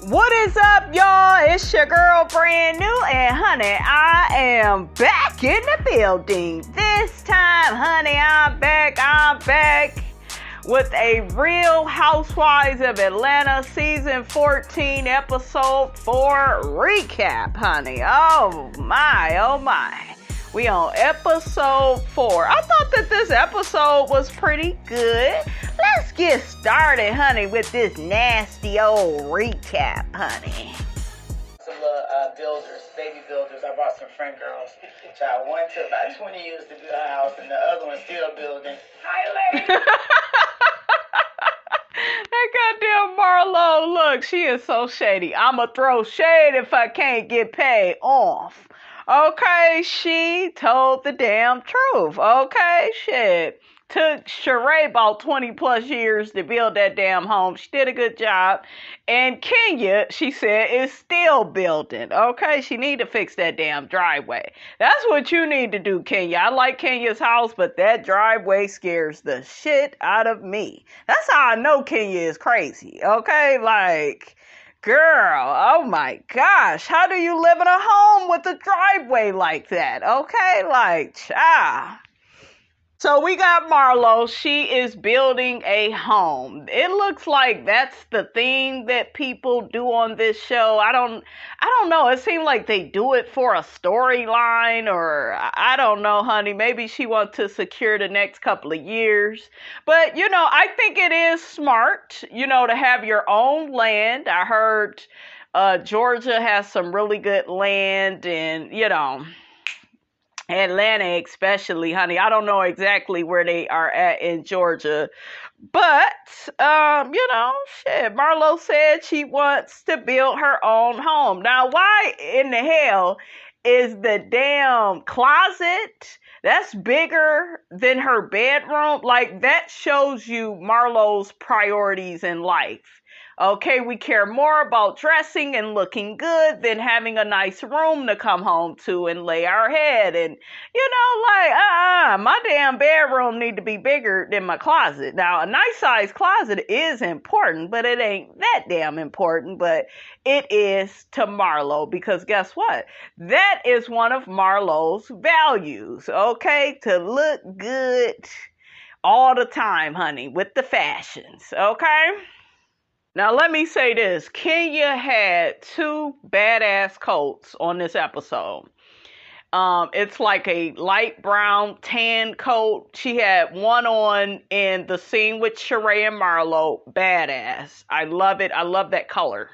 What is up, y'all? It's your girl, Brand New, and honey, I am back in the building. This time, honey, I'm back with a Real Housewives of Atlanta Season 14, Episode 4 recap, honey. Oh my. We on Episode 4. I thought that this episode was pretty good. Let's get started, honey, with this nasty old recap, honey. Some baby builders. I brought some friend girls. Child, one took about 20 years to build a house, and the other one's still building. Hi, lady. That goddamn Marlo, look, she is so shady. I'ma throw shade if I can't get paid off. Okay, she told the damn truth. Okay, shit. Took Sheree about 20 plus years to build that damn home. She did a good job. And Kenya, she said, is still building. Okay, she need to fix that damn driveway. That's what you need to do, Kenya. I like Kenya's house, but that driveway scares the shit out of me. That's how I know Kenya is crazy. Okay, like, girl, oh my gosh. How do you live in a home with a driveway like that? Okay, like, child. So we got Marlo. She is building a home. It looks like that's the thing that people do on this show. I don't know. It seems like they do it for a storyline, or I don't know, honey. Maybe she wants to secure the next couple of years. But, I think it is smart, to have your own land. I heard Georgia has some really good land, and, Atlanta especially, honey. I don't know exactly where they are at in Georgia. But, Marlo said she wants to build her own home. Now, why in the hell is the damn closet that's bigger than her bedroom? Like, that shows you Marlo's priorities in life. Okay, we care more about dressing and looking good than having a nice room to come home to and lay our head. And, my damn bedroom need to be bigger than my closet. Now, a nice size closet is important, but it ain't that damn important. But it is to Marlo, because guess what? That is one of Marlo's values, okay? To look good all the time, honey, with the fashions, okay? Now, let me say this. Kenya had two badass coats on this episode. It's like a light brown tan coat. She had one on in the scene with Sheree and Marlo. Badass. I love it. I love that color.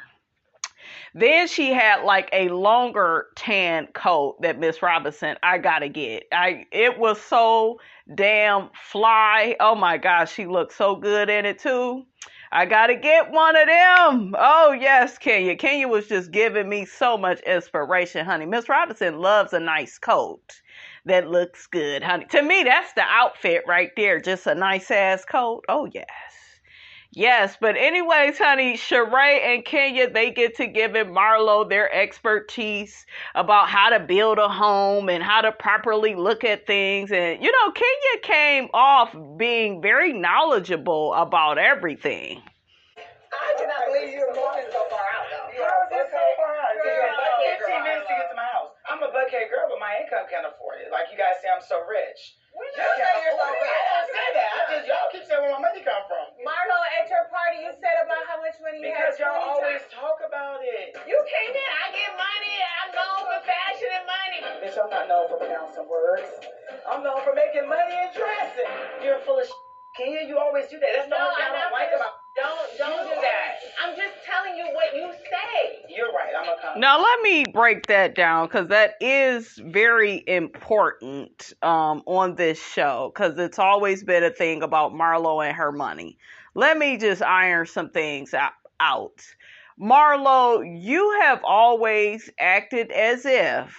Then she had like a longer tan coat that Miss Robinson, I gotta get. It was so damn fly. Oh my gosh, she looked so good in it too. I gotta get one of them. Oh, yes, Kenya. Kenya was just giving me so much inspiration, honey. Miss Robinson loves a nice coat that looks good, honey. To me, that's the outfit right there. Just a nice-ass coat. Oh, yes. Yes, but anyways, honey, Sheree and Kenya, they get to giving Marlo their expertise about how to build a home and how to properly look at things. And, Kenya came off being very knowledgeable about everything. I cannot believe you're moving so far out, though. How is it so far out? Girl, 15 minutes to get to my house. I'm a buckhead girl, but my income can't afford it. Like, you guys say I'm so rich. We just say you're so rich. I don't say that. Y'all keep saying where my money come from. Marlo, at your party, you said about how much money you had. Because y'all always talk about it. You came in, I get money, I'm known for fashion and money. Bitch, I'm not known for pronouncing words. I'm known for making money and dressing. You're full of shit. Kenya, you always do that. That's the only thing I don't like about. Don't do that. I'm just telling you what you say. You're right. I'm a come. Now, let me break that down, because that is very important on this show, because it's always been a thing about Marlo and her money. Let me just iron some things out. Marlo, you have always acted as if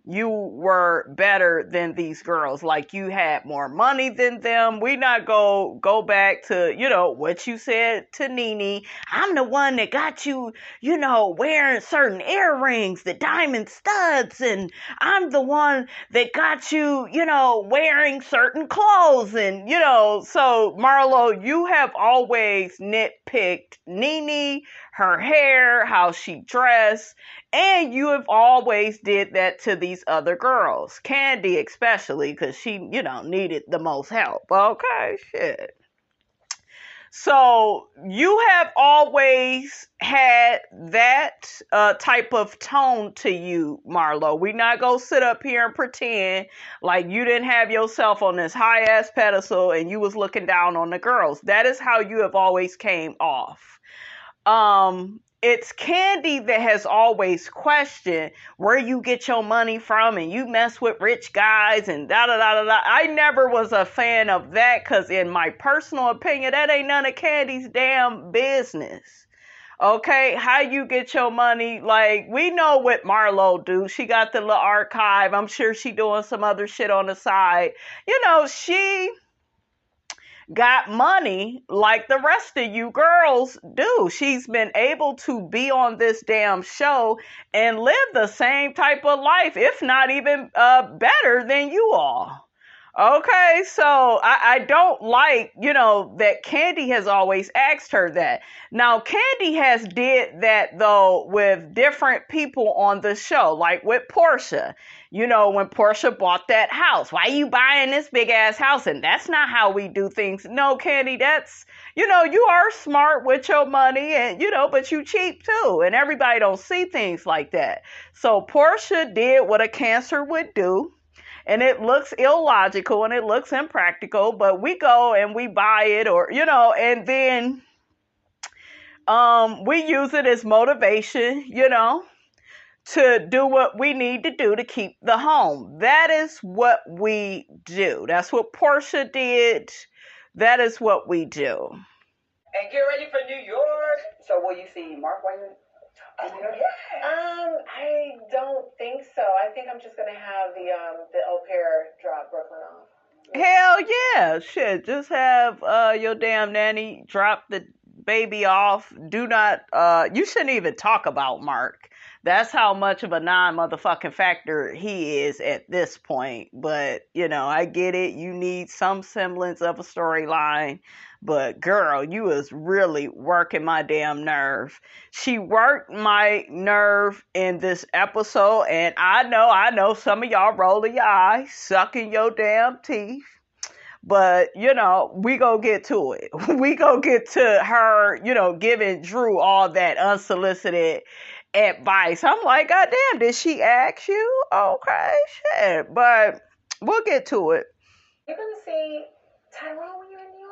you were better than these girls, like you had more money than them. We not go back to, what you said to Nene. I'm the one that got you, wearing certain earrings, the diamond studs, and I'm the one that got you, wearing certain clothes. And, so Marlo, you have always nitpicked Nene, her hair, how she dressed, and you have always did that to these other girls. KANDI especially, because she, needed the most help. Okay, shit. So you have always had that type of tone to you, Marlo. We not gonna sit up here and pretend like you didn't have yourself on this high ass pedestal and you was looking down on the girls. That is how you have always came off. It's KANDI that has always questioned where you get your money from and you mess with rich guys and da da da da da. I never was a fan of that because in my personal opinion, that ain't none of KANDI's damn business. Okay, how you get your money? Like, we know what Marlo do. She got the little archive. I'm sure she doing some other shit on the side. She got money like the rest of you girls do. She's been able to be on this damn show and live the same type of life, if not even better than you all. Okay, so I don't like, that KANDI has always asked her that. Now, KANDI has did that, though, with different people on the show, like with Portia. When Portia bought that house, why you buying this big-ass house? And that's not how we do things. No, KANDI, that's, you are smart with your money, and, but you cheap, too. And everybody don't see things like that. So Portia did what a Cancer would do. And it looks illogical and it looks impractical, but we go and we buy it and then we use it as motivation, to do what we need to do to keep the home. That is what we do. That's what Portia did. That is what we do. And get ready for New York. So will you see Mark Wayne? I don't think so. I think I'm just gonna have the au pair drop Brooklyn off. Hell yeah, shit. Just have your damn nanny drop the baby off. Do not. You shouldn't even talk about Mark. That's how much of a non-motherfucking factor he is at this point. But I get it. You need some semblance of a storyline. But girl, you was really working my damn nerve. She worked my nerve in this episode, and I know some of y'all rolling your eyes, sucking your damn teeth. But, we gonna get to it. We gonna get to her, giving Drew all that unsolicited advice. I'm like, God damn, did she ask you? Okay, shit. But we'll get to it. You're gonna see Tyrone when you're in New York?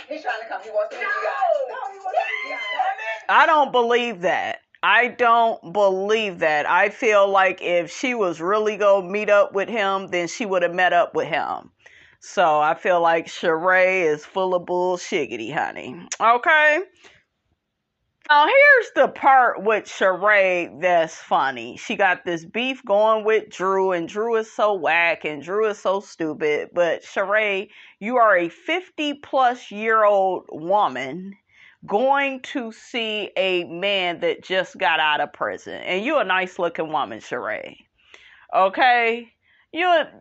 He's trying to come. He wants to meet you guys. No, he wants to meet you guys. I don't believe that. I don't believe that. I feel like if she was really gonna meet up with him, then she would have met up with him. So I feel like Sheree is full of bullshiggity, honey. Okay? Now here's the part with Sheree that's funny. She got this beef going with Drew, and Drew is so whack, and Drew is so stupid. But Sheree, you are a 50-plus-year-old woman going to see a man that just got out of prison. And you're a nice-looking woman, Sheree. Okay? You're a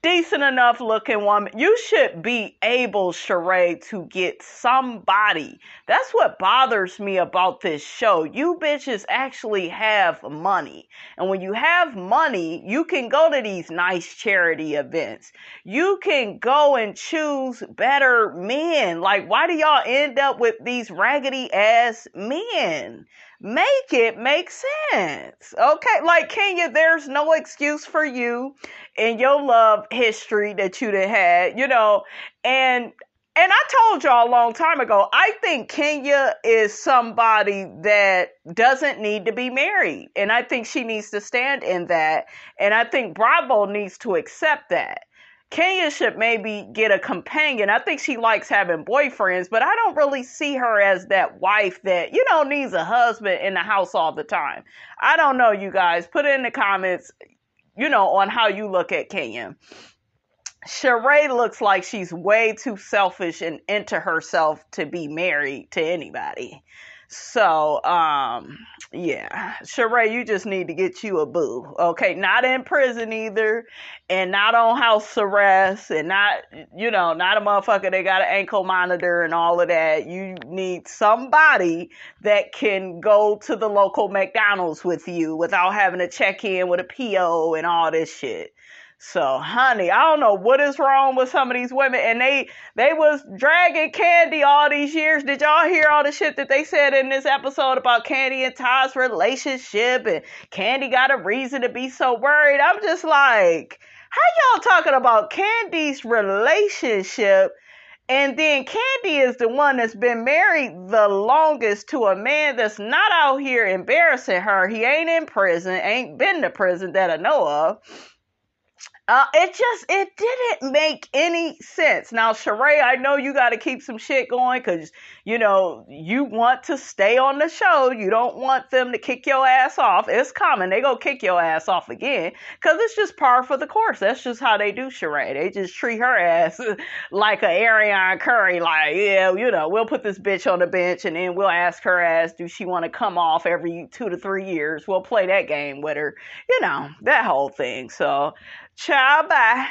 decent enough looking woman. You should be able, Sheree, to get somebody. That's what bothers me about this show. You bitches actually have money. And when you have money, you can go to these nice charity events. You can go and choose better men. Like, why do y'all end up with these raggedy ass men? Make it make sense. Okay? Like, Kenya, there's no excuse for you in your love history that you'd have had, and I told y'all a long time ago, I think Kenya is somebody that doesn't need to be married, and I think she needs to stand in that, and I think Bravo needs to accept that. Kenya should maybe get a companion. I think she likes having boyfriends, but I don't really see her as that wife that, needs a husband in the house all the time. I don't know, you guys. Put it in the comments, on how you look at Kenya. Sheree looks like she's way too selfish and into herself to be married to anybody. So, yeah, Sheree, you just need to get you a boo. Okay, not in prison either, and not on house arrest, and not, not a motherfucker that got an ankle monitor and all of that. You need somebody that can go to the local McDonald's with you without having to check in with a PO and all this shit. So, honey, I don't know what is wrong with some of these women, and they was dragging Kandi all these years. Did y'all hear all the shit that they said in this episode about Kandi and Todd's relationship, and Kandi got a reason to be so worried? I'm just like, how y'all talking about Kandi's relationship, and then Kandi is the one that's been married the longest to a man that's not out here embarrassing her. He ain't in prison, ain't been to prison that I know of. It didn't make any sense. Now, Sheree, I know you got to keep some shit going because, you want to stay on the show. You don't want them to kick your ass off. It's coming. They go kick your ass off again because it's just par for the course. That's just how they do Sheree. They just treat her ass like a Ariana Curry. Like, yeah, we'll put this bitch on the bench and then we'll ask her ass, do she want to come off every 2 to 3 years? We'll play that game with her. That whole thing. So, ciao, bye.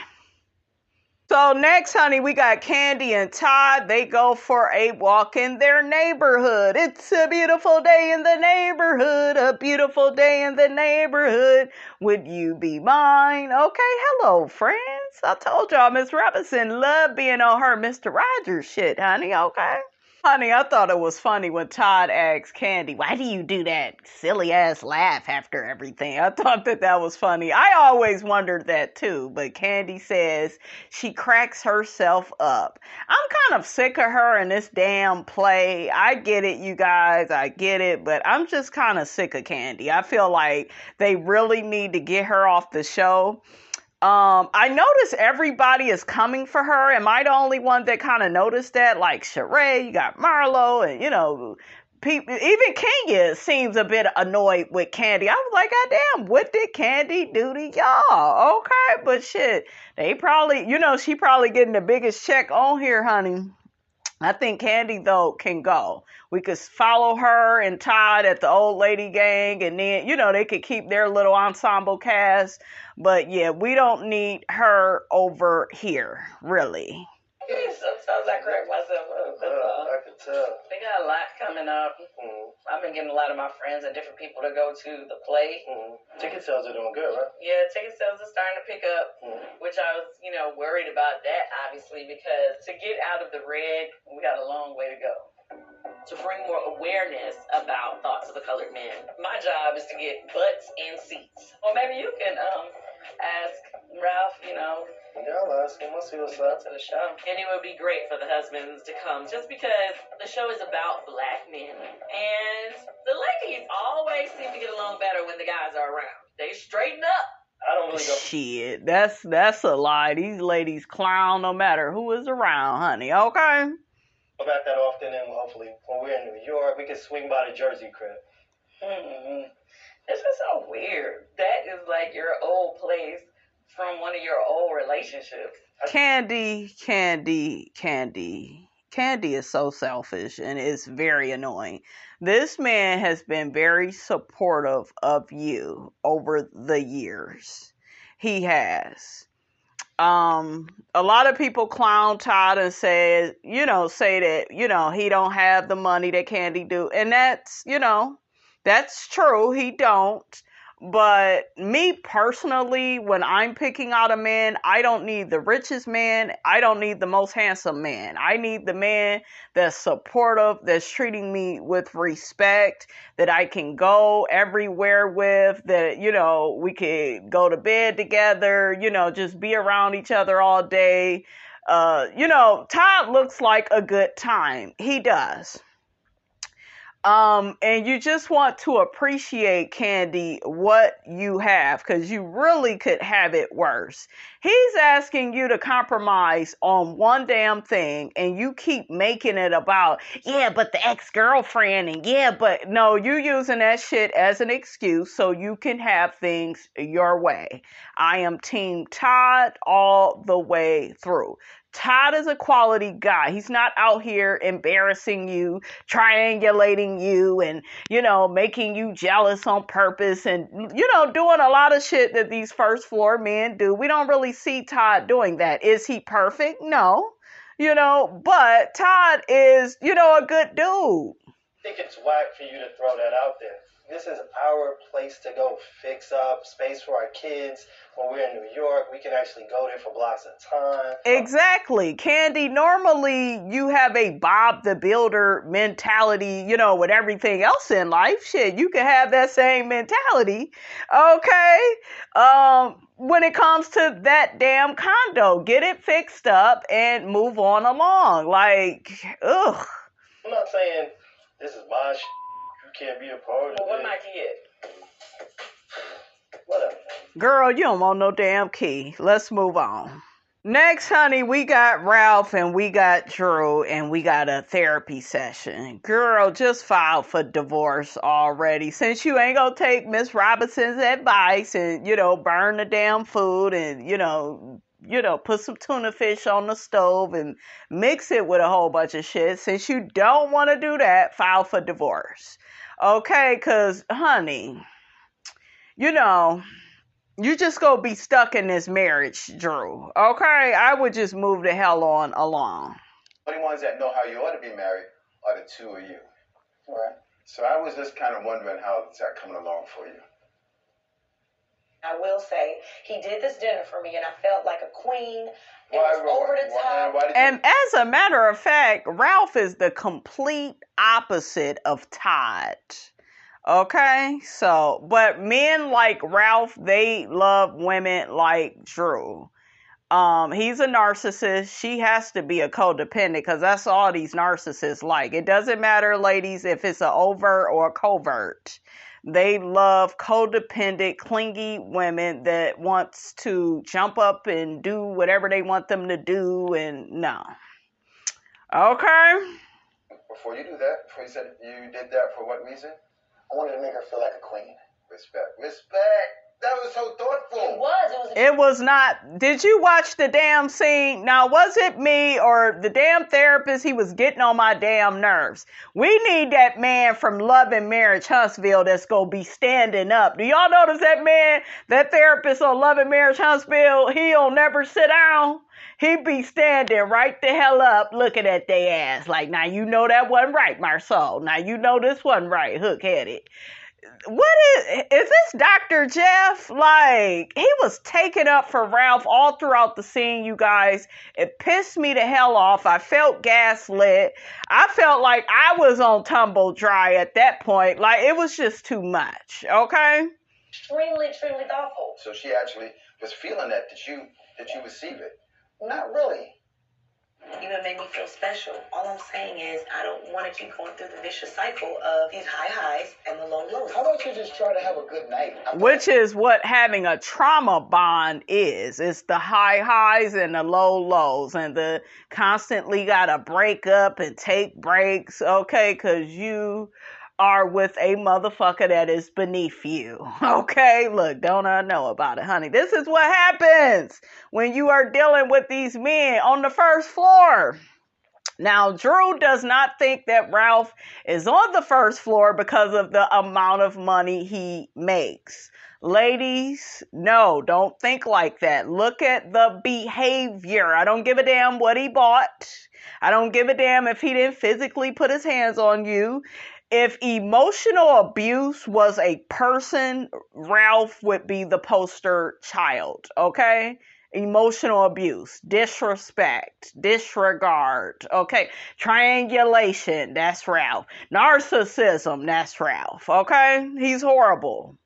So next, honey, we got Kandi and Todd. They go for a walk in their neighborhood. It's a beautiful day in the neighborhood. A beautiful day in the neighborhood. Would you be mine? Okay, hello, friends. I told y'all Miss Robinson loved being on her Mr. Rogers shit, honey. Okay. Honey, I thought it was funny when Todd asked Kandi, why do you do that silly ass laugh after everything? I thought that was funny. I always wondered that too, but Kandi says she cracks herself up. I'm kind of sick of her in this damn play. I get it, you guys, I get it, but I'm just kind of sick of Kandi. I feel like they really need to get her off the show. I notice everybody is coming for her. Am I the only one that kind of noticed that? Like Sheree, you got Marlo, and people, even Kenya seems a bit annoyed with Kandi. I was like, God damn, what did Kandi do to y'all? Okay, but shit, they probably, she probably getting the biggest check on here, honey. I think Kandi, though, can go. We could follow her and Todd at the old lady gang, and then, they could keep their little ensemble cast. But, yeah, we don't need her over here, really. Sometimes I crack myself up. I could tell. They got a lot coming up. Mm-hmm. I've been getting a lot of my friends and different people to go to the play. Mm-hmm. Ticket sales are doing good, right? Yeah, ticket sales are starting to pick up, which I was, worried about that, obviously, because to get out of the red, we got a long way to go. To bring more awareness about Thoughts of the Colored Men. My job is to get butts and seats. Or maybe you can ask Ralph, Yeah, I'll ask him. I'll see what's up. To the show. And it would be great for the husbands to come just because the show is about black men. And the ladies always seem to get along better when the guys are around. They straighten up. I don't really go. Shit, that's a lie. These ladies clown no matter who is around, honey. Okay? Go back that often, and hopefully when we're in New York, we can swing by the Jersey crib. Mm-hmm. It's just so weird. That is like your old place from one of your old relationships. Kandi is so selfish and it's very annoying. This man has been very supportive of you over the years. He has. A lot of people clown Todd and say that, he don't have the money that Kandi do. And that's true. He don't. But me personally, when I'm picking out a man, I don't need the richest man. I don't need the most handsome man. I need the man that's supportive, that's treating me with respect, that I can go everywhere with, that, we could go to bed together, just be around each other all day. Todd looks like a good time. He does. And you just want to appreciate, Kandi, what you have, because you really could have it worse. He's asking you to compromise on one damn thing, and you keep making it about, yeah, but the ex-girlfriend, and yeah, but no, you using that shit as an excuse so you can have things your way. I am Team Todd all the way through. Todd is a quality guy. He's not out here embarrassing you, triangulating you, and, making you jealous on purpose and, doing a lot of shit that these first floor men do. We don't really see Todd doing that. Is he perfect? No. But Todd is, a good dude. I think it's whack for you to throw that out there. This is our place to go fix up space for our kids. When we're in New York, we can actually go there for blocks of time. Exactly. KANDI, normally you have a Bob the Builder mentality, with everything else in life. Shit, you can have that same mentality. Okay. When it comes to that damn condo, get it fixed up and move on along. Like, ugh. I'm not saying this is my shit. You can't be a part of it. Well, what my kid? Whatever. Girl, you don't want no damn key. Let's move on. Next, honey, we got Ralph and we got Drew and we got a therapy session. Girl, just filed for divorce already. Since you ain't gonna take Miss Robinson's advice and, burn the damn food and, put some tuna fish on the stove and mix it with a whole bunch of shit. Since you don't want to do that, file for divorce. Okay, because, honey, you just gonna be stuck in this marriage, Drew. Okay? I would just move the hell on along. The only ones that know how you ought to be married are the two of you. Right. So I was just kind of wondering how is that coming along for you. I will say, he did this dinner for me, and I felt like a queen. It Why, was over the top. why did you- And as a matter of fact, Ralph is the complete opposite of Todd. Okay? So, but men like Ralph, they love women like Drew. He's a narcissist. She has to be a codependent because that's all these narcissists like. It doesn't matter, ladies, if it's an overt or a covert. They love codependent, clingy women that wants to jump up and do whatever they want them to do, and no. Okay? Before you do that, before you said you did that for what reason? I wanted to make her feel like a queen. Respect. That was so thoughtful. It was not. Did you watch the damn scene? Now, was it me or the damn therapist? He was getting on my damn nerves. We need that man from Love and Marriage Huntsville that's going to be standing up. Do y'all notice that man, that therapist on Love and Marriage Huntsville, he'll never sit down? He be standing right the hell up looking at their ass. Like, now you know that wasn't right, Marceau. Now you know this wasn't right, hook-headed. What is this Dr. Jeff? Like, he was taken up for Ralph all throughout the scene, you guys. It pissed me the hell off. I felt gaslit. I felt like I was on tumble dry at that point. Like, it was just too much, okay? Extremely thoughtful. So she actually was feeling that. Did you receive it? Not really. Even made me feel special. All I'm saying is I don't want to keep going through the vicious cycle of these high highs and the low lows. How about you just try to have a good night? Which is what having a trauma bond is. It's the high highs and the low lows and the constantly gotta break up and take breaks, okay? Because you are with a motherfucker that is beneath you. Okay? Look, don't I know about it, honey? This is what happens when you are dealing with these men on the first floor. Now, Drew does not think that Ralph is on the first floor because of the amount of money he makes. Ladies, no, don't think like that. Look at the behavior. I don't give a damn what he bought. I don't give a damn if he didn't physically put his hands on you. If emotional abuse was a person, Ralph would be the poster child, okay? Emotional abuse, disrespect, disregard, okay? Triangulation, that's Ralph. Narcissism, that's Ralph, okay? He's horrible.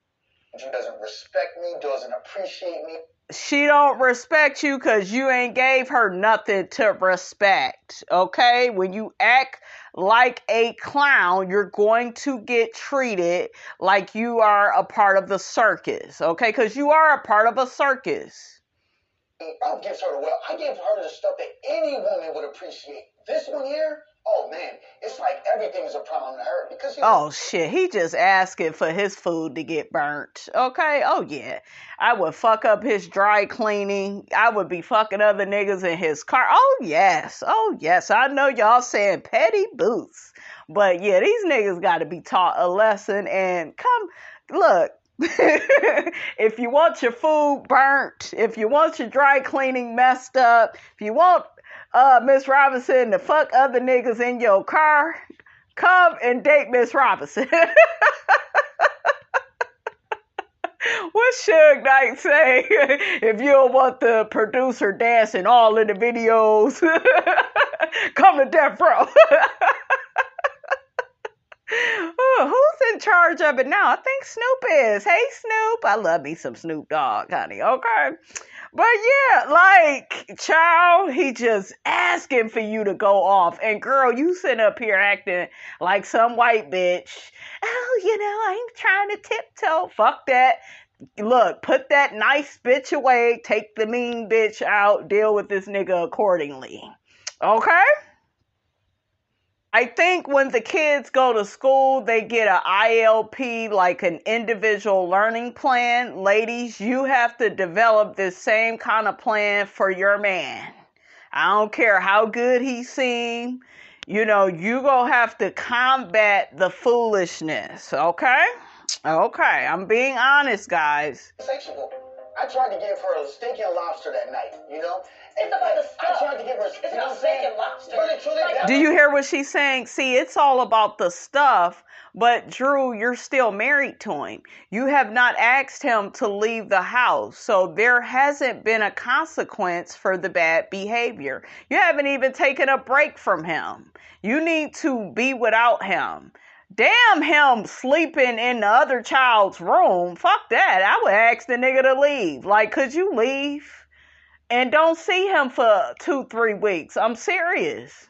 She doesn't respect me, doesn't appreciate me. She don't respect you because you ain't gave her nothing to respect, okay? When you act like a clown, you're going to get treated like you are a part of the circus, okay? Because you are a part of a circus. Ralph gives her the well. I give her the stuff that any woman would appreciate. This one here, Oh man, it's like everything's a problem to her because Oh shit, he just asking for his food to get burnt. Okay, oh yeah. I would fuck up his dry cleaning. I would be fucking other niggas in his car. Oh yes, oh yes. I know y'all saying petty boots. But yeah, these niggas gotta be taught a lesson and look. If you want your food burnt, if you want your dry cleaning messed up, if you want Miss Robinson to fuck other niggas in your car, come and date Miss Robinson. What Suge Knight say? If you don't want the producer dancing all in the videos, come to Death Row. Who's in charge of it now? I think Snoop is. Hey, Snoop. I love me some Snoop Dogg, honey. Okay. But yeah, like, child, he just asking for you to go off. And girl, you sitting up here acting like some white bitch. Oh, I ain't trying to tiptoe. Fuck that. Look, put that nice bitch away. Take the mean bitch out. Deal with this nigga accordingly. Okay? I think when the kids go to school, they get an ILP, like an individual learning plan. Ladies, you have to develop this same kind of plan for your man. I don't care how good he seems. You gonna have to combat the foolishness, okay? Okay, I'm being honest, guys. sexual. I tried to give her a stinking lobster that night, It's about the stuff. I tried to give her, It's about steak and lobster. But it's really Do you hear what she's saying? See, it's all about the stuff, but Drew, you're still married to him. You have not asked him to leave the house, so there hasn't been a consequence for the bad behavior. You haven't even taken a break from him. You need to be without him. Damn him sleeping in the other child's room. Fuck that. I would ask the nigga to leave. Like, could you leave? And don't see him for 2-3 weeks. I'm serious.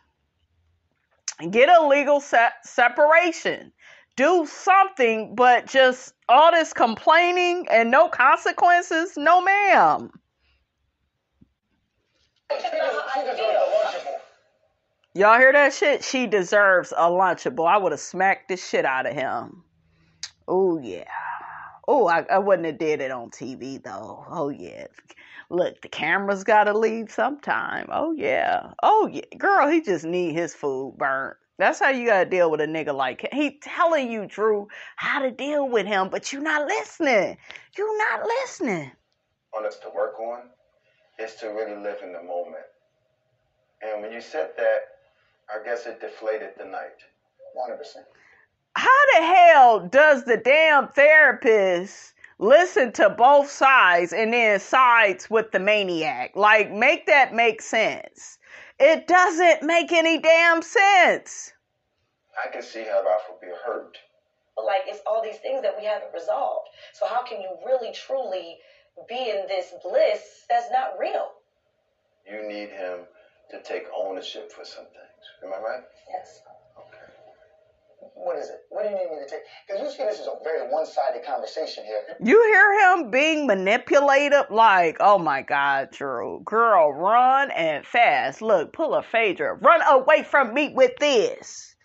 Get a legal separation. Do something, but just all this complaining and no consequences? No, ma'am. She deserves a Lunchable. Y'all hear that shit? She deserves a Lunchable. I would have smacked the shit out of him. Oh, yeah. Oh, I wouldn't have did it on TV, though. Oh, yeah. Look, the camera's got to leave sometime. Oh, yeah. Oh, yeah. Girl, he just need his food burnt. That's how you got to deal with a nigga like him. He telling you, Drew, how to deal with him, but you not listening. You not listening. On us to work on is to really live in the moment. And when you said that, I guess it deflated the night. 100%. How the hell does the damn therapist listen to both sides and then sides with the maniac? Like, make that make sense. It doesn't make any damn sense. I can see how Ralph would be hurt. But it's all these things that we haven't resolved. So how can you really, truly be in this bliss that's not real? You need him to take ownership for some things. Am I right? Yes. Okay. What is it? What do you need me to take? Because you see this is a very one-sided conversation here. You hear him being manipulated? Like, oh my God, Drew. Girl, run and fast. Look, pull a Phaedra. Run away from me with this.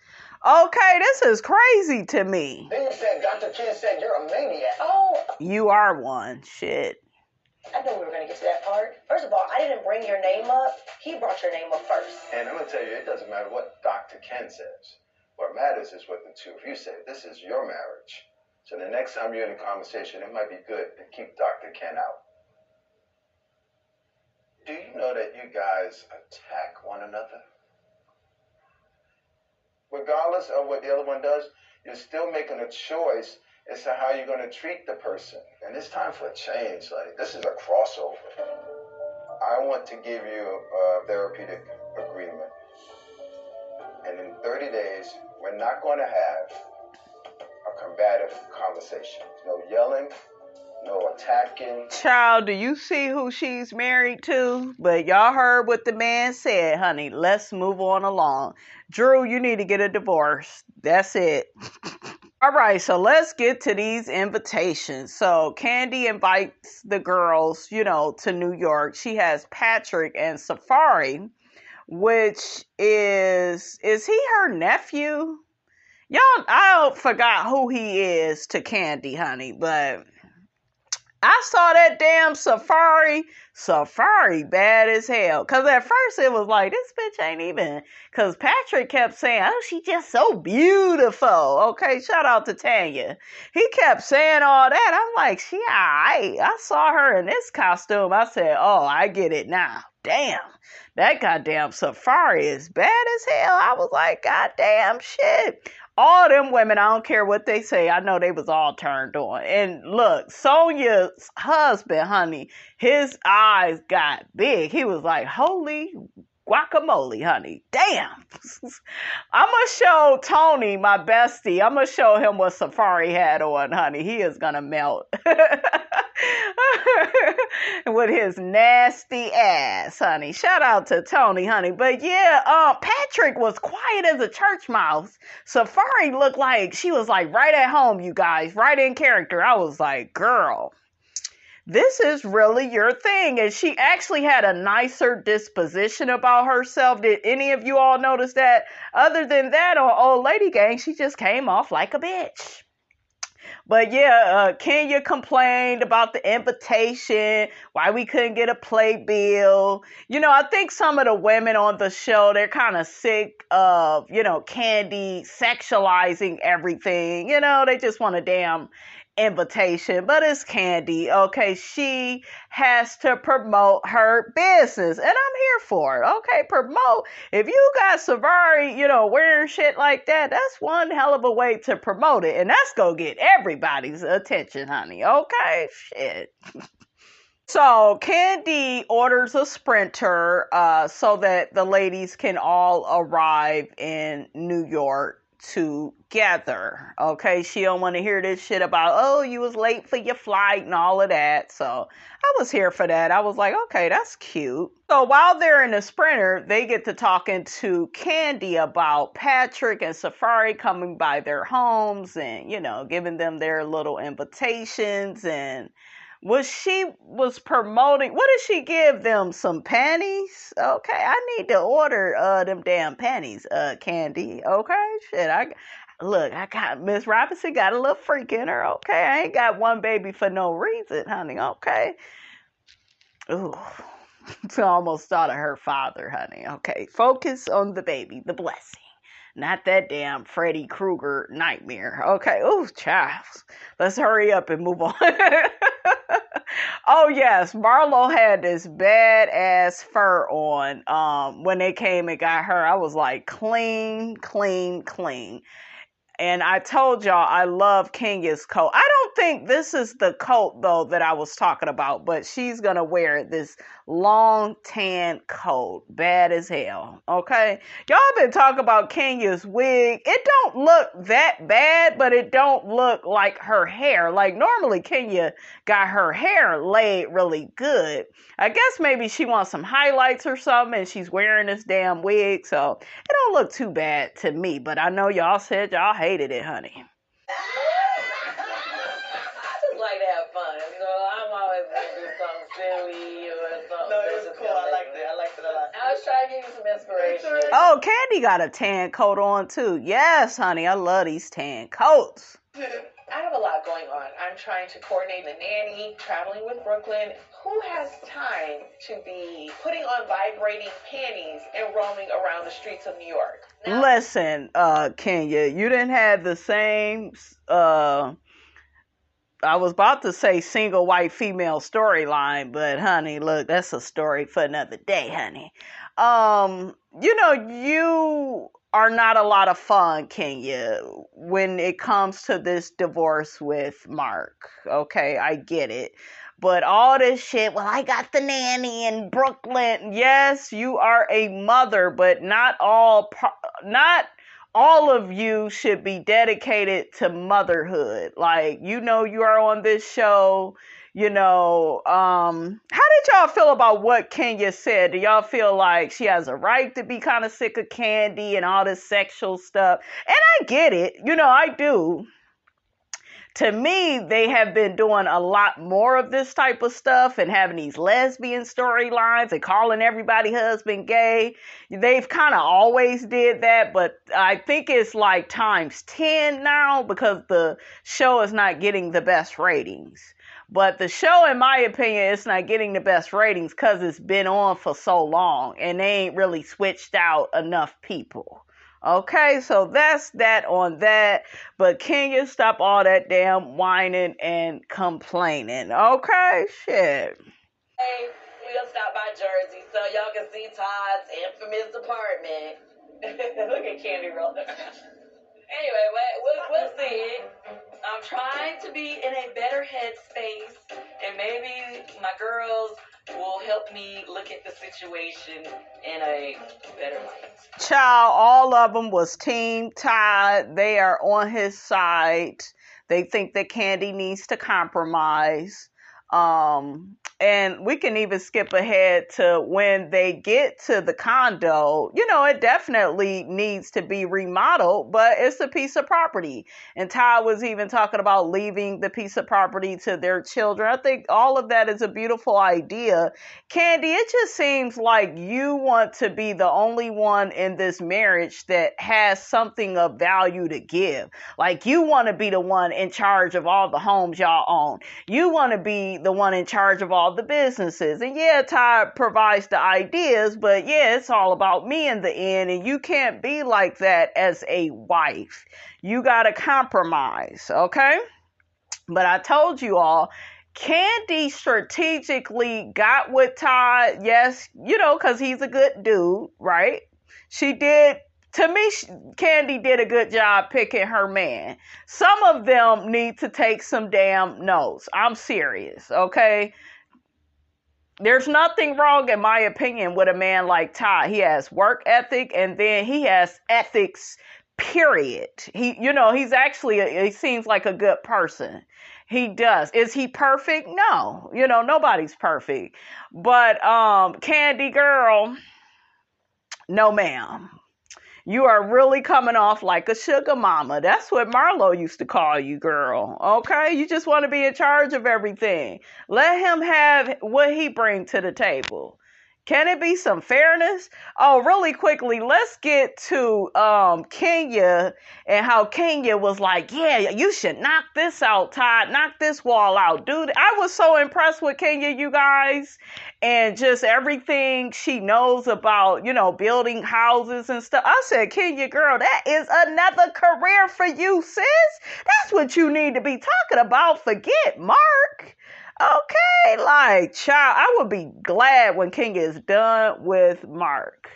Okay, this is crazy to me. Then you said, Dr. Ken said you're a maniac. Oh, You are one. Shit. I knew we were going to get to that part. First of all, I didn't bring your name up. He brought your name up first. And I'm going to tell you, it doesn't matter what Dr. Ken says. What matters is what the two of you say. This is your marriage. So the next time you're in a conversation, it might be good to keep Dr. Ken out. Do you know that you guys attack one another? Regardless of what the other one does, you're still making a choice as to how you're going to treat the person. And it's time for a change. Like, this is a crossover. I want to give you a therapeutic agreement. And in 30 days, we're not going to have a combative conversation. No yelling, no attacking. Child, do you see who she's married to? But y'all heard what the man said, honey. Let's move on along. Drew, you need to get a divorce. That's it. All right, so let's get to these invitations. So KANDI invites the girls, to New York. She has Patrick and Safari, which is he her nephew? Y'all, I forgot who he is to Kandi, honey, but I saw that damn Safari bad as hell. Cause at first it was like, this bitch ain't even, cause Patrick kept saying, oh, she just so beautiful. Okay, shout out to Tanya. He kept saying all that. I'm like, she alright. I saw her in this costume. I said, oh, I get it now. Damn, that goddamn Safari is bad as hell. I was like, goddamn shit. All them women, I don't care what they say, I know they was all turned on. And look, Sonya's husband, honey, his eyes got big. He was like, holy guacamole, honey. Damn. I'm going to show Tony, my bestie, I'm going to show him what Safari had on, honey. He is going to melt. With his nasty ass, honey. Shout out to Tony, honey. But yeah, Patrick was quiet as a church mouse. Safari looked like she was like right at home, you guys, right in character. I was like, girl, this is really your thing. And she actually had a nicer disposition about herself. Did any of you all notice that? Other than that, on Old Lady Gang, she just came off like a bitch. But yeah, Kenya complained about the invitation, why we couldn't get a playbill. You know, I think some of the women on the show, they're kind of sick of, you know, Kandi sexualizing everything. You know, they just want a damn invitation. But it's Kandi, okay? She has to promote her business, and I'm here for it, okay? Promote. If you got Safari, you know, wearing shit like that, that's one hell of a way to promote it, and that's gonna get everybody's attention, honey, okay? Shit. So Kandi orders a Sprinter so that the ladies can all arrive in New York together. Okay, she don't want to hear this shit about, oh, you was late for your flight and all of that. So I was here for that. I was like, okay, that's cute. So while they're in the Sprinter, they get to talking to Kandi about Patrick and Safari coming by their homes and, you know, giving them their little invitations. And she was promoting, what did she give them? Some panties? Okay, I need to order them damn panties, Kandi. Okay, shit, I got Miss Robinson got a little freak in her. Okay, I ain't got one baby for no reason, honey. Okay. Ooh, I almost thought of her father, honey. Okay, focus on the baby, the blessing. Not that damn Freddy Krueger nightmare. Okay. Ooh, child. Let's hurry up and move on. Oh, yes. Marlo had this badass fur on when they came and got her. I was like, clean, clean, clean. And I told y'all I love Kenya's coat. I don't think this is the coat, though, that I was talking about. But she's going to wear this long tan coat. Bad as hell. Okay? Y'all been talking about Kenya's wig. It don't look that bad, but it don't look like her hair. Like, normally Kenya got her hair laid really good. I guess maybe she wants some highlights or something, and she's wearing this damn wig. So, it don't look too bad to me. But I know y'all said y'all hated it, honey. I just like to have fun. You know, I'm always going to do something silly or something. No, it was cool. I liked it. I liked it a lot. I was trying to give you some inspiration. Oh, Kandi got a tan coat on, too. Yes, honey. I love these tan coats. I have a lot going on. I'm trying to coordinate the nanny, traveling with Brooklyn. Who has time to be putting on vibrating panties and roaming around the streets of New York? Now, listen, Kenya, you didn't have the same, I was about to say single white female storyline, but honey, look, that's a story for another day, honey. You know, you are not a lot of fun, Kenya, when it comes to this divorce with Mark. Okay, I get it. But all this shit, well, I got the nanny in Brooklyn. Yes, you are a mother, but not all of you should be dedicated to motherhood. Like, you know, you are on this show, you know, how did y'all feel about what Kenya said? Do y'all feel like she has a right to be kind of sick of Kandi and all this sexual stuff? And I get it, you know, I do. to me, they have been doing a lot more of this type of stuff and having these lesbian storylines and calling everybody husband gay. They've kind of always did that, but I think it's like times 10 now because the show is not getting the best ratings. But the show, in my opinion, it's not getting the best ratings because it's been on for so long and they ain't really switched out enough people. Okay, so that's that on that. But Kenya, stop all that damn whining and complaining. Okay, shit. Hey, we'll stop by Jersey so y'all can see Todd's infamous apartment. Look at Candy rolling. Anyway, we'll see. I'm trying to be in a better headspace, and maybe my girls will help me look at the situation in a better light. Child, all of them was Team Todd. They are on his side. They think that Kandi needs to compromise. And we can even skip ahead to when they get to the condo. You know, it definitely needs to be remodeled, but it's a piece of property. And Todd was even talking about leaving the piece of property to their children. I think all of that is a beautiful idea. Kandi, it just seems like you want to be the only one in this marriage that has something of value to give. Like, you want to be the one in charge of all the homes y'all own. You want to be the one in charge of all the businesses. And yeah, Todd provides the ideas, but yeah, it's all about me in the end. And you can't be like that as a wife. You got to compromise, okay? But I told you all, Kandi strategically got with Todd. Yes, you know, because he's a good dude, right? She did. To me, Kandi did a good job picking her man. Some of them need to take some damn notes. I'm serious, okay? There's nothing wrong, in my opinion, with a man like Todd. He has work ethic, and then he has ethics, period. He's actually, he seems like a good person. He does. Is he perfect? No. Nobody's perfect. But, Kandi girl, no ma'am. You are really coming off like a sugar mama. That's what Marlo used to call you, girl. Okay? You just want to be in charge of everything. Let him have what he brings to the table. Can it be some fairness? Oh, really quickly, let's get to Kenya and how Kenya was like, yeah, you should knock this out, Todd. Knock this wall out. Dude, I was so impressed with Kenya, you guys. And just everything she knows about, building houses and stuff. I said, Kenya, girl, that is another career for you, sis. That's what you need to be talking about. Forget Mark. Okay, like, child, I would be glad when Kenya is done with Mark.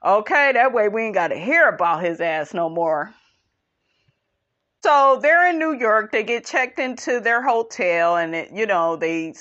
Okay, that way we ain't got to hear about his ass no more. So they're in New York. They get checked into their hotel, and they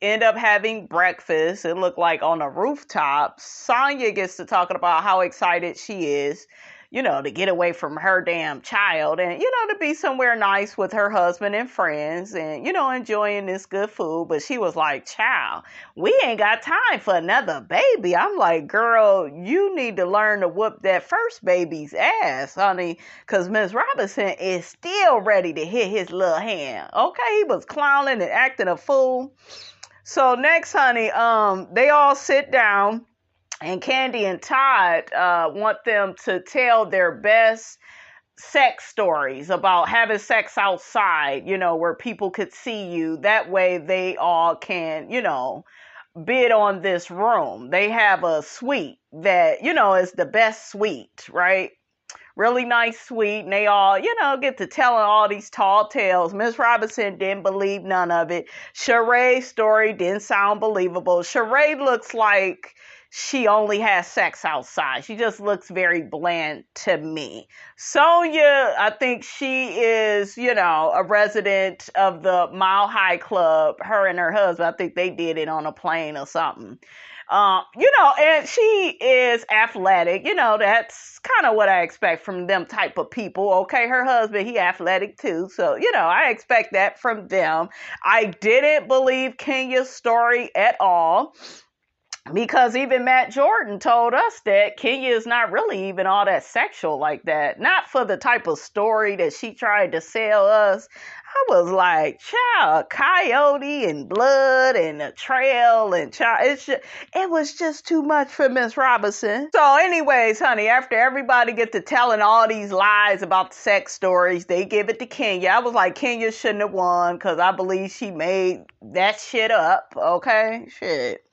end up having breakfast. It looked like on a rooftop. Sonya gets to talking about how excited she is, to get away from her damn child and, to be somewhere nice with her husband and friends and, enjoying this good food. But she was like, child, we ain't got time for another baby. I'm like, girl, you need to learn to whoop that first baby's ass, honey, because Ms. Robinson is still ready to hit his little hand. Okay, he was clowning and acting a fool. So next, honey, they all sit down. And Kandi and Todd want them to tell their best sex stories about having sex outside, where people could see you. That way they all can, bid on this room. They have a suite that, is the best suite, right? Really nice suite. And they all, get to telling all these tall tales. Miss Robinson didn't believe none of it. Sheree's story didn't sound believable. Sheree looks like she only has sex outside. She just looks very bland to me. Sonya, I think she is, a resident of the Mile High Club. Her and her husband, I think they did it on a plane or something. And she is athletic. That's kind of what I expect from them type of people. Okay, her husband, he athletic too. So, I expect that from them. I didn't believe Kenya's story at all. Because even Matt Jordan told us that Kenya is not really even all that sexual like that. Not for the type of story that she tried to sell us. I was like, child, coyote and blood and a trail and child, it was just too much for Miss Robinson. So anyways, honey, after everybody get to telling all these lies about the sex stories, they give it to Kenya. I was like, Kenya shouldn't have won because I believe she made that shit up. Okay, shit.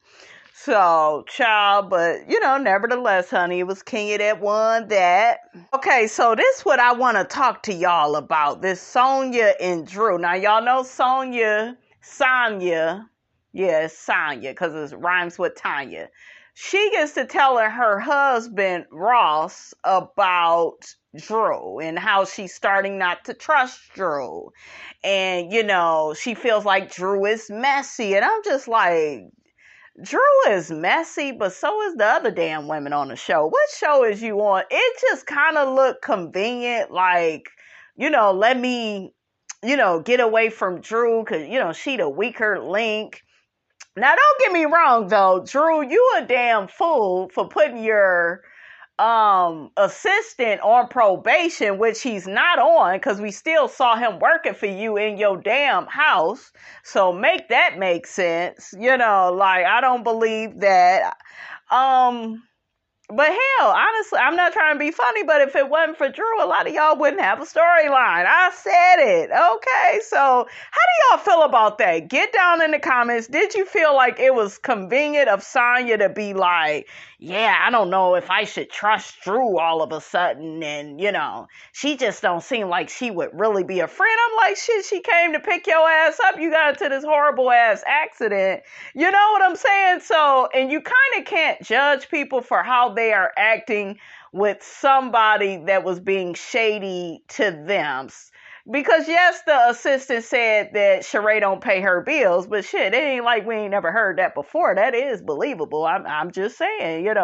So, child, but nevertheless, honey, it was Kenya that won that. Okay, so this is what I want to talk to y'all about. This Sonya and Drew. Now, y'all know Sonya, yeah, it's Sonya, because it rhymes with Tanya. She gets to telling her husband, Ross, about Drew and how she's starting not to trust Drew. And, she feels like Drew is messy. And I'm just like, Drew is messy, but so is the other damn women on the show. What show is you on? It just kind of looked convenient, like, let me, get away from Drew because, she the weaker link. Now, don't get me wrong, though. Drew, you a damn fool for putting your assistant on probation, which he's not on because we still saw him working for you in your damn house. So make that make sense. Like, I don't believe that. But hell, honestly, I'm not trying to be funny, but if it wasn't for Drew, a lot of y'all wouldn't have a storyline. I said it. Okay, so how do y'all feel about that? Get down in the comments. Did you feel like it was convenient of Sonya to be like, yeah, I don't know if I should trust Drew all of a sudden, and, she just don't seem like she would really be a friend. I'm like, shit, she came to pick your ass up. You got into this horrible ass accident. You know what I'm saying? So, and you kind of can't judge people for how they are acting with somebody that was being shady to them. Because yes, the assistant said that Sheree don't pay her bills, but shit, it ain't like we ain't never heard that before. That is believable. I'm just saying, So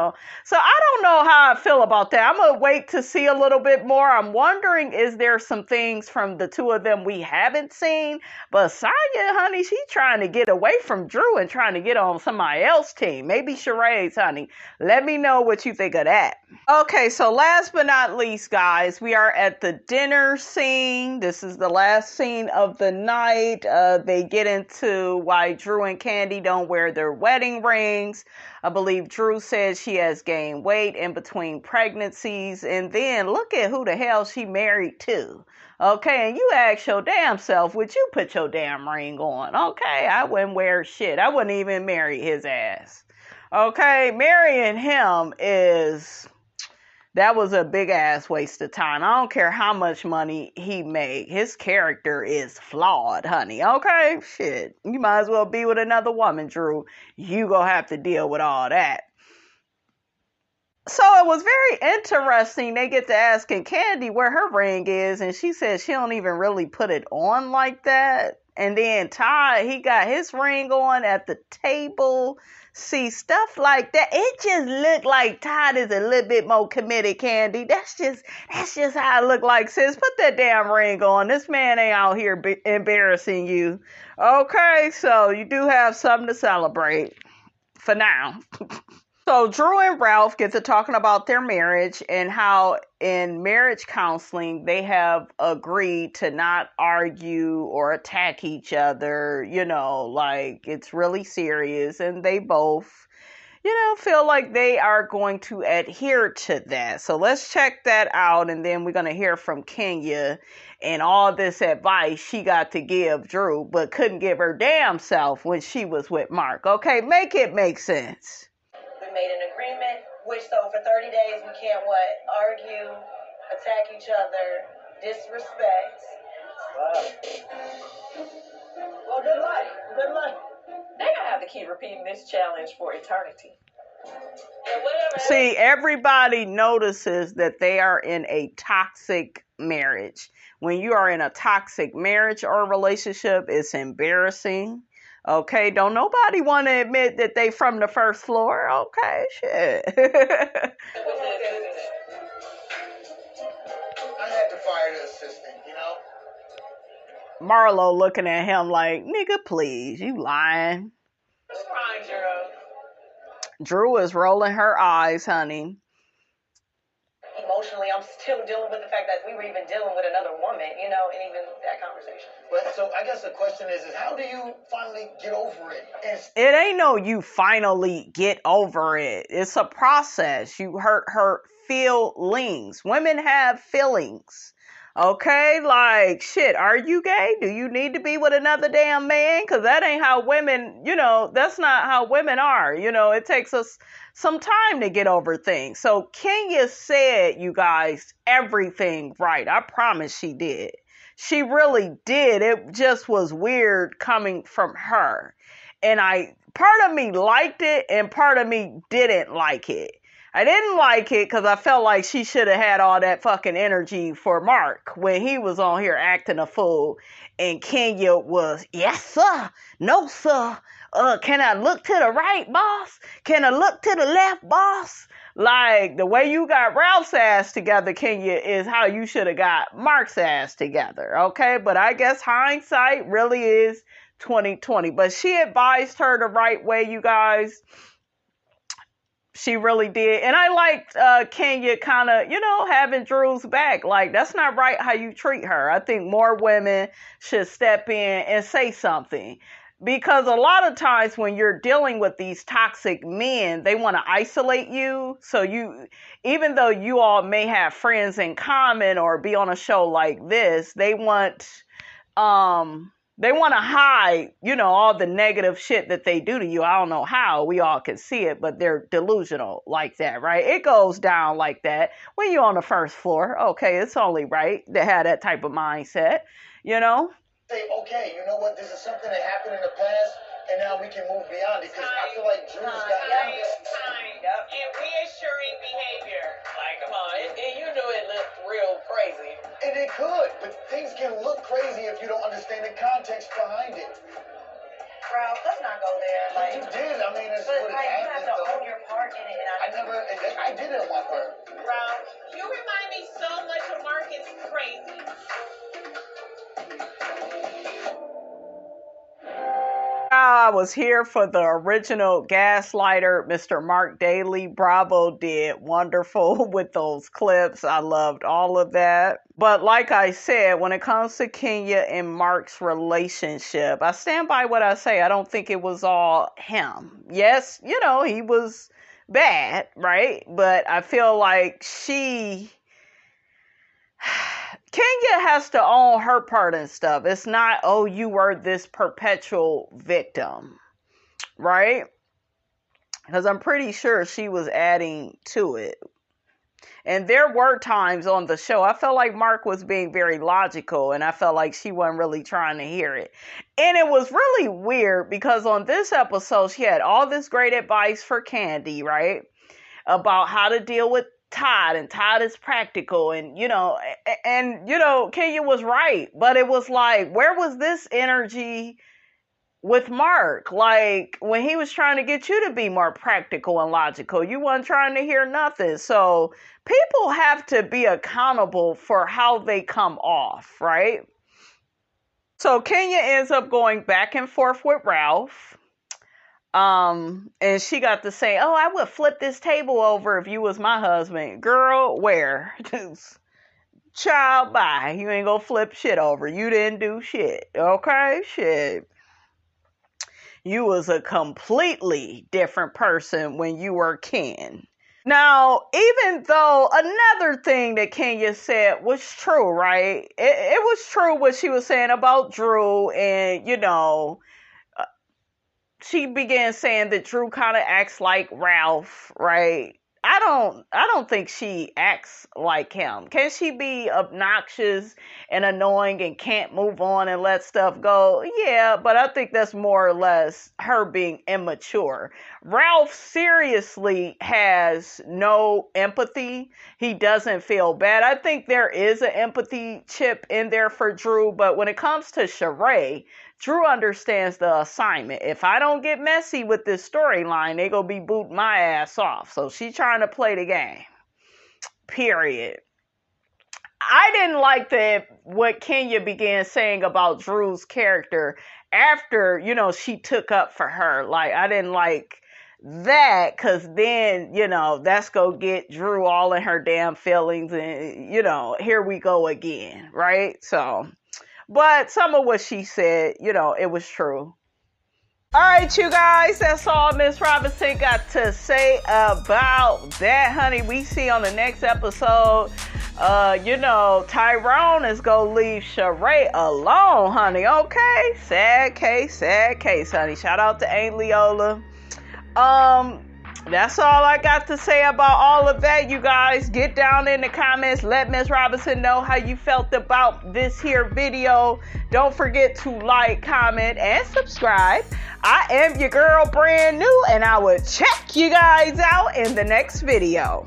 I don't know how I feel about that. I'm gonna wait to see a little bit more. I'm wondering, is there some things from the two of them we haven't seen? But Sonya, honey, she's trying to get away from Drew and trying to get on somebody else's team. Maybe Sheree's, honey. Let me know what you think of that. Okay, so last but not least, guys, we are at the dinner scene. This is the last scene of the night. They get into why Drew and KANDI don't wear their wedding rings. I believe Drew says she has gained weight in between pregnancies. And then look at who the hell she married to. Okay, and you ask your damn self, would you put your damn ring on? Okay, I wouldn't wear shit. I wouldn't even marry his ass. Okay, marrying him that was a big ass waste of time. I don't care how much money he made. His character is flawed, honey. Okay? Shit. You might as well be with another woman, Drew. You gonna have to deal with all that. So it was very interesting. They get to asking KANDI where her ring is, and she says she don't even really put it on like that. And then Todd, he got his ring on at the table. See, stuff like that. It just looked like Todd is a little bit more committed, KANDI. That's just how it looked like, sis. Put that damn ring on. This man ain't out here embarrassing you. Okay, so you do have something to celebrate for now. So Drew and Ralph get to talking about their marriage and how in marriage counseling they have agreed to not argue or attack each other, like it's really serious, and they both, feel like they are going to adhere to that. So let's check that out, and then we're going to hear from Kenya and all this advice she got to give Drew, but couldn't give her damn self when she was with Mark. Okay, make it make sense. We made an agreement, which so for 30 days we can't argue, attack each other, disrespect. Wow. Well, good luck. Good luck. They're gonna have to keep repeating this challenge for eternity. See, everybody notices that they are in a toxic marriage. When you are in a toxic marriage or relationship, it's embarrassing. Okay, don't nobody want to admit that they from the first floor. Okay, shit. I had to fire the assistant, Marlo looking at him like, nigga, please, you lying. What's wrong, Drew? Drew is rolling her eyes, honey. Emotionally, I'm still dealing with the fact that we were even dealing with another woman, and even that conversation. But so I guess the question is how do you finally get over it? It ain't no you finally get over it. It's a process. You hurt feelings. Women have feelings. Okay? Like, shit, are you gay? Do you need to be with another damn man? Because that ain't how women, that's not how women are. It takes us some time to get over things. So Kenya said, you guys, everything right. I promise she did. She really did. It just was weird coming from her. And part of me liked it and part of me didn't like it. I didn't like it because I felt like she should have had all that fucking energy for Mark when he was on here acting a fool. And Kenya was, yes, sir. No, sir. Can I look to the right, boss? Can I look to the left, boss? Like, the way you got Ralph's ass together, Kenya, is how you should have got Mark's ass together, okay? But I guess hindsight really is 2020. But she advised her the right way, you guys. She really did. And I liked Kenya kind of, having Drew's back. Like, that's not right how you treat her. I think more women should step in and say something. Because a lot of times when you're dealing with these toxic men, they want to isolate you. So even though you all may have friends in common or be on a show like this, they want to hide, all the negative shit that they do to you. I don't know how we all can see it, but they're delusional like that, right? It goes down like that when you're on the first floor. Okay, it's only right to have that type of mindset, Say, okay, you know what? This is something that happened in the past, and now we can move beyond it. Because I feel like Drew's got and reassuring behavior. Like, come on, and you knew it looked real crazy. And it could, but things can look crazy if you don't understand the context behind it. Ralph, let's not go there. Like, you did. I mean, it's but what like, you have to happened. own your part in it. And I didn't want her. Ralph, you remind me so much of Marcus Crazy. I was here for the original gaslighter, Mr. Mark Daly. Bravo did wonderful with those clips. I loved all of that. But like I said, when it comes to Kenya and Mark's relationship, I stand by what I say. I don't think it was all him. Yes, he was bad, right? But I feel like Kenya has to own her part and stuff. It's not, oh, you were this perpetual victim, right? Because I'm pretty sure she was adding to it. And there were times on the show, I felt like Mark was being very logical, and I felt like she wasn't really trying to hear it. And it was really weird because on this episode, she had all this great advice for KANDI, right? About how to deal with Todd, and Todd is practical, and Kenya was right, but it was like, where was this energy with Mark? Like, when he was trying to get you to be more practical and logical, you weren't trying to hear nothing. So people have to be accountable for how they come off, right? So Kenya ends up going back and forth with Ralph. And she got to say, oh, I would flip this table over if you was my husband. Girl, where? Child, bye. You ain't gonna flip shit over. You didn't do shit. Okay? Shit. You was a completely different person when you were Ken. Now, even though another thing that Kenya said was true, right? It was true what she was saying about Drew, and, she began saying that Drew kind of acts like Ralph, right? I don't think she acts like him. Can she be obnoxious and annoying and can't move on and let stuff go? Yeah, but I think that's more or less her being immature. Ralph seriously has no empathy. He doesn't feel bad. I think there is an empathy chip in there for Drew, but when it comes to Sheree, Drew understands the assignment. If I don't get messy with this storyline, they gonna be booting my ass off. So she's trying to play the game. Period. I didn't like what Kenya began saying about Drew's character after, she took up for her. Like, I didn't like that, because then, that's gonna get Drew all in her damn feelings, and, here we go again, right? So... But some of what she said, you know, it was true. All right, you guys, that's all Miss Robinson got to say about that, honey. We see on the next episode, you know, Tyrone is going to leave Sheree alone, honey, okay? Sad case, honey. Shout out to Aunt Leola. That's all I got to say about all of that, you guys. Get down in the comments. Let Miss Robinson know how you felt about this here video. Don't forget to like, comment, and subscribe. I am your girl, Brand New, and I will check you guys out in the next video.